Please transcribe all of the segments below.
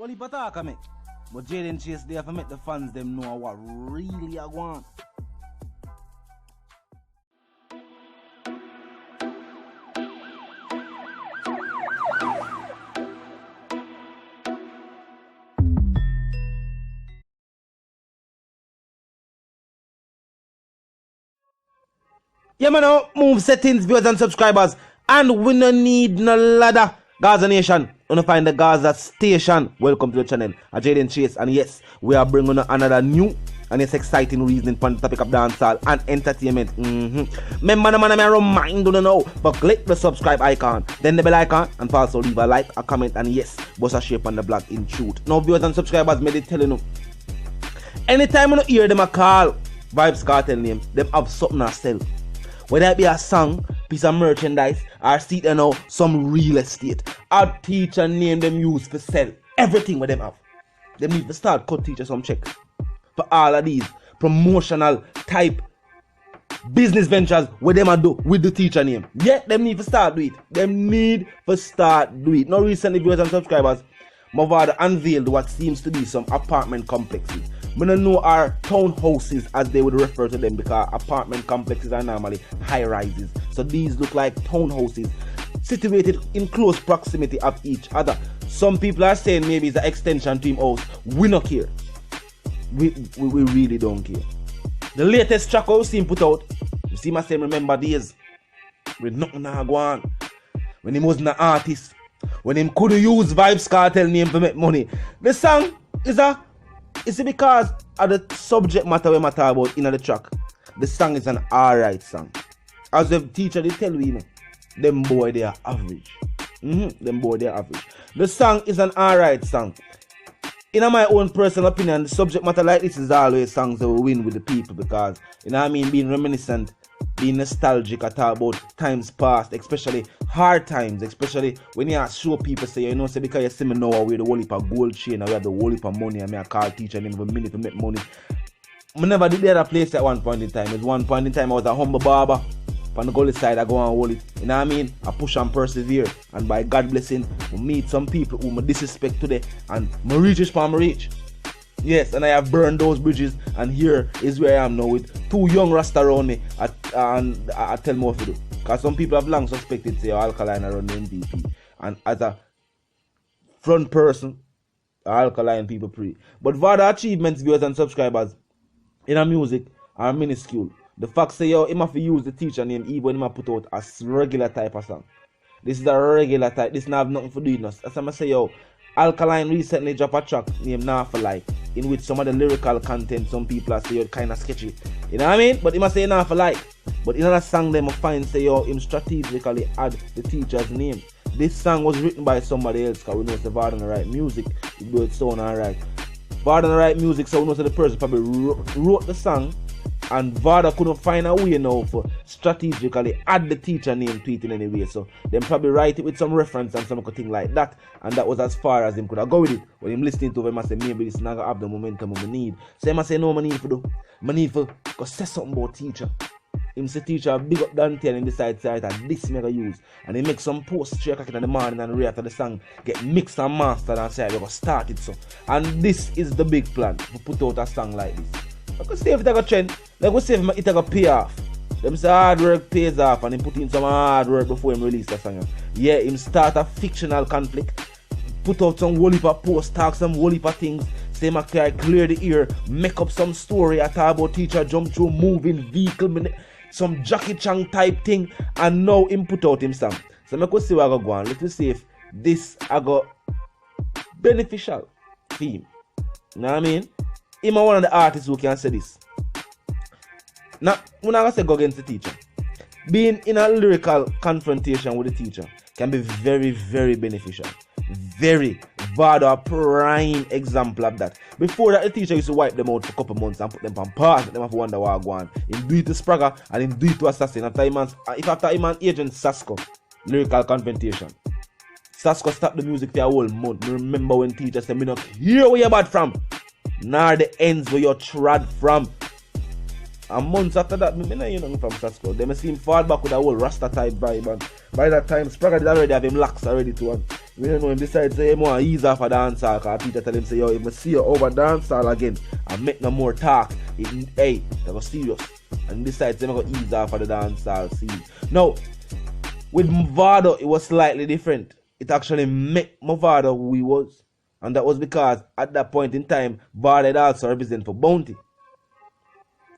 Well, he attack me. But Jayden chase there for make the fans them know what really I want. Yeah, man, move settings, viewers and subscribers. And we no need no ladder. Gaza Nation, wanna find the Gaza Station. Welcome to the channel. I'm Jayden Chase, and yes, we are bringing another new and it's exciting reasoning for the topic of dancehall and entertainment. Remember, man, I remind you know, but click the subscribe icon, then the bell icon, and also leave a like, a comment, and yes, boss a share on the blog in truth. Now, viewers and subscribers, may they tell you, anytime you hear them a call Vybz Kartel name, them have something to sell. Whether it be a song, piece of merchandise, or see you know, some real estate, a teacher name them use for sell. Everything with them have. They need to start cut teacher some check. For all of these promotional type business ventures where them a do with the teacher name. Yeah, them need to start do it. Them need to start do it. Now recently, viewers and subscribers, Movado unveiled what seems to be some apartment complexes. We don't know our townhouses as they would refer to them, because apartment complexes are normally high rises. So these look like townhouses situated in close proximity of each other. Some people are saying maybe it's an extension to him house. We don't care. We really don't care. The latest track we see him put out, you see my saying remember days with nothing to go on. When he wasn't an artist, when him could use Vybz Kartel name to make money. The song is because of the subject matter we matter about in the track. The song is an alright song. As the teacher they tell you, them boy they are average. Them boy they are average. The song is an alright song. In my own personal opinion, the subject matter like this is always songs that will win with the people, because you know what I mean, being reminiscent, being nostalgic, I talk about times past, especially hard times, especially when you show people say, you know, say because you see me now I wear the whole heap of gold chain, I wear the whole heap of money, and I call teacher and every minute to make money. I never did the other place at one point in time. At one point in time I was a humble barber. On the goalie side I go and hold it. You know what I mean? I push and persevere, and by God blessing, we meet some people who I disrespect today, and my reach is for my reach. Yes, and I have burned those bridges, and here is where I am now with two young rasta around me, and I tell more to do. Because some people have long suspected say Alkaline around the MVP, and as a front person, Alkaline people pray. But for the achievements, viewers and subscribers in our music are minuscule. The fact say yo, him have to use the teacher name even him put out a regular type of song. This is a regular type. This not have nothing to do with us. As I say yo, Alkaline recently dropped a track named Now for Life, in which some of the lyrical content some people are say yo kind of sketchy. You know what I mean? But he must say Now for Life. But in another song them I find say yo, him strategically add the teacher's name. This song was written by somebody else, because we know it's the Vybz Right music. It do it sound alright. Vybz Right music, so we know the person probably wrote the song. And Vybz couldn't find a way now for strategically add the teacher name to it in any way. So them probably write it with some reference and some thing like that. And that was as far as him could have go with it. When him listening to him, I say maybe this not gonna have the momentum I need. So I say no, I need for do. I need for go say something about teacher. Him say teacher big up Dante, and him decide to that this mega use. And he make some post 3 o'clock in the morning, and right after the song get mixed and mastered, and say we're gonna start it so. And this is the big plan to put out a song like this. I could see if it a trend, like we say if it a pay off. Them say hard work pays off, and him put in some hard work before him release the song. Yeah, him start a fictional conflict, put out some whole heap of posts, talk some whole heap of things, say him clear the ear, make up some story, I talk about teacher jump through moving vehicle, some Jackie Chan type thing, and now him put out him song. So I could see what I go on. Let me see if this I got beneficial for him. You know what I mean? Him one of the artists who can say this. Now, when I say go against the teacher, being in a lyrical confrontation with the teacher can be very, very beneficial. Very. Vybz a prime example of that. Before that, the teacher used to wipe them out for a couple months and put them on pause, let them have to wonder what go on. Him do it to Spragger and him do it to Assassin. After him and Agent Sasko, lyrical confrontation. Sasko stopped the music for a whole month. I remember when teacher said, me not hear where you're bad from. Nor the ends where you trod from. And months after that, I know you know from Sasko. They may see him fall back with a whole Rasta type vibe, and by that time Spragger did already have him locks already to one. We don't know him decides say him want to ease off a dancehall because teacher tell him say, yo, if I see you over dancehall again and make no more talk, hey, that was serious. And decides him going to ease off of the dancehall scene. Now, with Movado, it was slightly different. It actually made Movado who he was. And that was because at that point in time, Vybz had also represent for Bounty.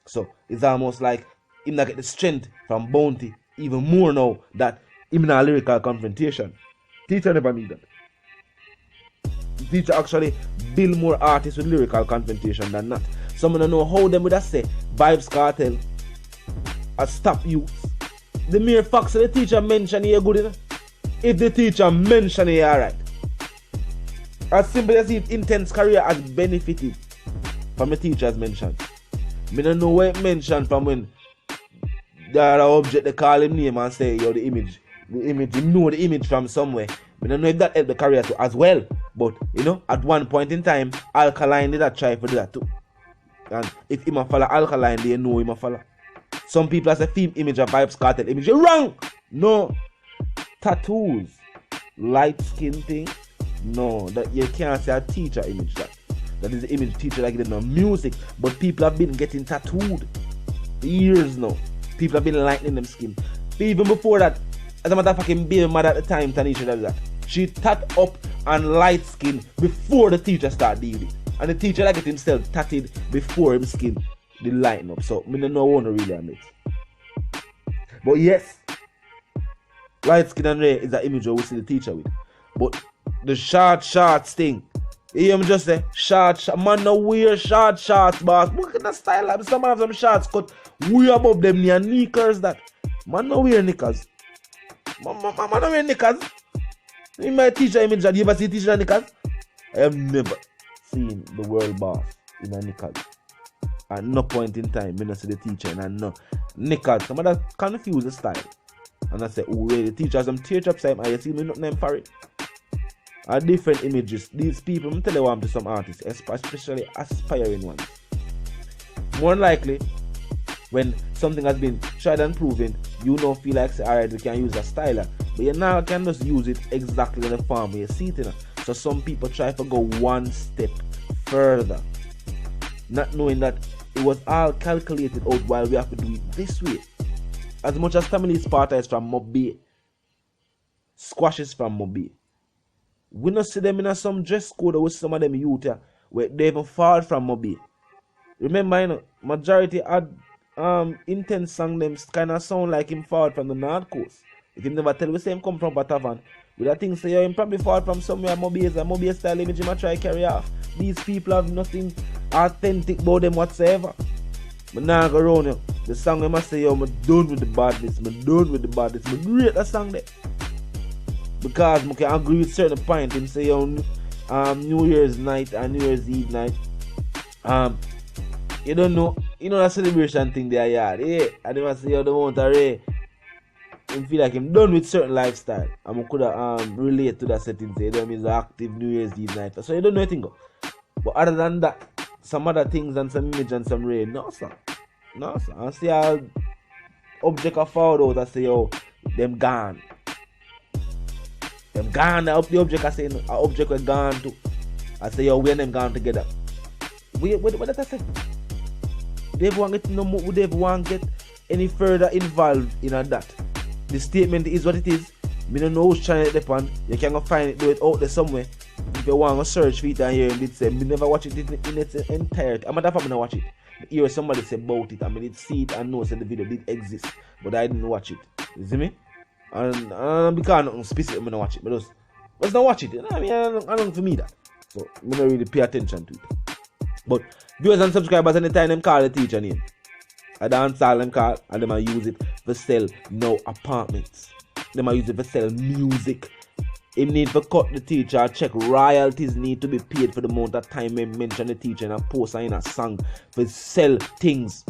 So it's almost like him not get the strength from Bounty even more now that him in a lyrical confrontation. Teacher never need that. Teacher actually build more artists with lyrical confrontation than not. Some don't know how them would have say Vybz Kartel stop you. The mere fact that the teacher mention you're good enough. If the teacher mention you're alright. As simple as if Intense career has benefited from the teacher's mention. I don't know where it mentioned from when the other object they call him name and say, yo, the image, you know the image from somewhere. I don't know if that helped the career too as well. But, you know, at one point in time, Alkaline did that try for that too. And if him a follow Alkaline, they know him a follow. Some people has a film image of Vybz Kartel image. You're wrong! No. Tattoos. Light skin thing. No. That you can't say a teacher image that. That is the image teacher like in music. But people have been getting tattooed. Years now. People have been lightening them skin. Even before that, as a matter of fact, baby mother at the time, Tanisha does that. She tat up and light skin before the teacher start doing it. And the teacher like it himself tatted before him skin the lighten up. So I don't know what really on it. But yes, light skin and ray is an image we see the teacher with. But the shorts thing. You hear me just say short man no wear shorts, boss. Look at the style of some of them shorts cut way above them near knickers that. Man no wear knickers. Man no wear knickers. In my teacher image, have you ever seen teacher knickers? I have never seen the world boss in a knickers. At no point in time, I don't see the teacher and I know knickers. Some of that confuse the style. And I say, oh wait, the teacher has some teardrop side, and you see me not name for it. Are different images. These people, I'm telling you I'm to some artists, especially aspiring ones. More likely, when something has been tried and proven, you don't feel like say, alright, we can use a styler. But you now can just use it exactly in the form where you see it in. So some people try to go one step further. Not knowing that it was all calculated out while we have to do it this way. As much as Family Sparta is from Mobi, Squash is from Mobi. We not see them in some dress code with some of them youth here, where they even fall from Mobi. Remember, you know, majority had Intense song them kind of sound like him fall from the North Coast. If him never tell we say him come from Batavan, with that thing say him probably fall from somewhere Mobi is a Mobi style image him a try carry off. These people have nothing authentic about them whatsoever. But now go around you. The song I must say, yo, I'm done with the badness, I'm done with the badness. I rate that song there. Because I can agree with certain point. Him say, yo, New Year's night and New Year's Eve night. You don't know, that celebration thing there, yeah. And they must say, yo, the amount of Ray. I feel like I'm done with certain lifestyle. And I could relate to that setting. Say, you know, it's an active New Year's Eve night. So you don't know anything. But other than that, some other things and some image and some rain, no sir. No sir. I see how object are found out, I say, yo, them gone. Them gone, the object I say, an object were gone too. I say, yo, we and them gone together. What did I say? They want get no more, would they want get any further involved in that? The statement is what it is. Me don't know who's channel it upon. You can go find it, do it out there somewhere. If you want to search for it and hear it say, me never watch it in its entirety. I'm not gonna watch it. I hear somebody say about it. I mean, see it and know that the video did exist, but I didn't watch it. You see me? And because nothing specific, I'm gonna watch it. But let's not watch it. I mean, I don't for me that. So I'm not really pay attention to it. But viewers and subscribers, anytime them call the teacher name, I dance all them call and them I use it for sell no apartments. Them I use it for sell music. It need to cut the teacher, check royalties need to be paid for the amount of time they mention the teacher in a post and in a song for sell things.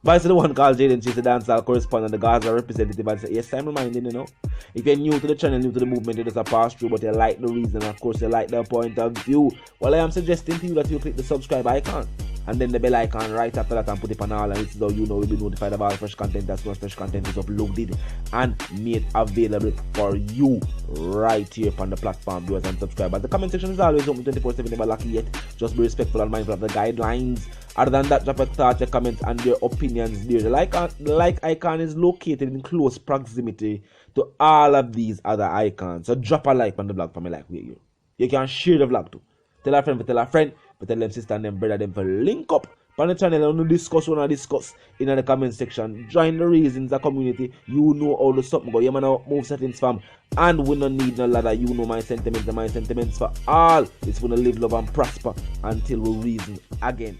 Vice the one called Jayden, she's the dancehall correspondent, the Gaza representative, and say, yes, I'm reminding you know. If you're new to the channel, new to the movement, you just a pass through, but you like the reason, of course, you like the point of view. Well, I am suggesting to you that you click the subscribe icon. and then the bell icon right after that and put it on all, and this is how you know we'll be notified of all fresh content as soon as fresh content is uploaded and made available for you right here on the platform, viewers and subscribers. The comment section is always open 24/7, never lucky yet. Just be respectful and mindful of the guidelines. Other than that, drop your thoughts, your comments, and your opinions there. The like icon is located in close proximity to all of these other icons. So drop a like on the vlog for me, like we you can share the vlog too. Tell a friend, tell a friend, tell them sister and them brother them for link up on the channel and discuss in the comment section. Join the reasons, the community. You know all the stuff go. You man move settings fam, and we don't need no ladder. You know my sentiments and my sentiments for all. It's gonna live, love and prosper until we reason again.